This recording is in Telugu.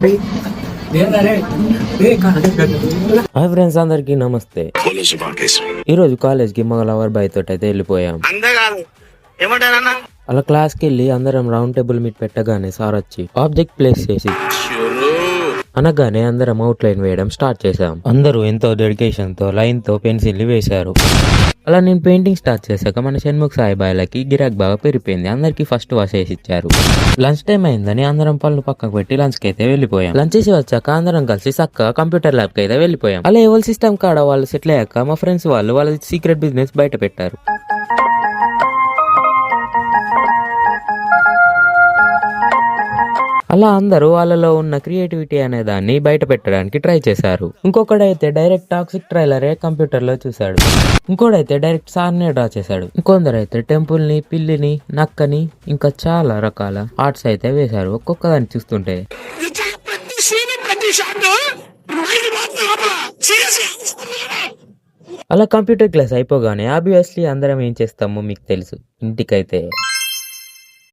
హాయ్ ఫ్రెండ్స్, అందరికి నమస్తే. ఈరోజు కాలేజ్ కి మా లవర్ బాయ్ తోటి అయితే వెళ్ళిపోయాం. అలా క్లాస్ కి వెళ్ళి అందరం రౌండ్ టేబుల్ మీట్ పెట్టగానే సార్ వచ్చి ఆబ్జెక్ట్ ప్లేస్ చేసి అనగానే అందరం అవుట్ లైన్ వేయడం స్టార్ట్ చేశాం. అందరూ ఎంతో డెడికేషన్ తో లైన్ తో పెన్సిల్ వేశారు. అలా నేను పెయింటింగ్ స్టార్ట్ చేశాక మన షణ్ముఖ్ సాయి బాయ్లకి గిరాక్ బాగా పెరిగిపోయింది. అందరికి ఫస్ట్ వాష్ చేసి ఇచ్చారు. లంచ్ టైం అయిందని అందరం పళ్ళు పక్కకు పెట్టి లంచ్ కి అయితే వెళ్ళిపోయాం. లంచ్ చేసి వచ్చాక అందరం కలిసి చక్కగా కంప్యూటర్ ల్యాబ్ కి అయితే వెళ్ళిపోయాం. అలా ఎవరి సిస్టమ్ కాడ వాళ్ళు సెటిల్ అయ్యాక మా ఫ్రెండ్స్ వాళ్ళ సీక్రెట్ బిజినెస్ బయట పెట్టారు. అలా అందరూ వాళ్ళలో ఉన్న క్రియేటివిటీ అనే దాన్ని బయట పెట్టడానికి ట్రై చేశారు. ఇంకొకడైతే డైరెక్ట్ టాక్సిక్ ట్రైలరే కంప్యూటర్ లో చూశాడు. ఇంకోడైతే డైరెక్ట్ సార్నే డ్రా చేశాడు. ఇంకొందరైతే టెంపుల్ ని, పిల్లిని, నక్కని ఇంకా చాలా రకాల ఆర్ట్స్ అయితే వేశారు. ఒక్కొక్క దాన్ని చూస్తుంటే అలా కంప్యూటర్ క్లాస్ అయిపోగానే ఆబ్వియస్లీ అందరం ఏం చేస్తామో మీకు తెలుసు. ఇంటికైతే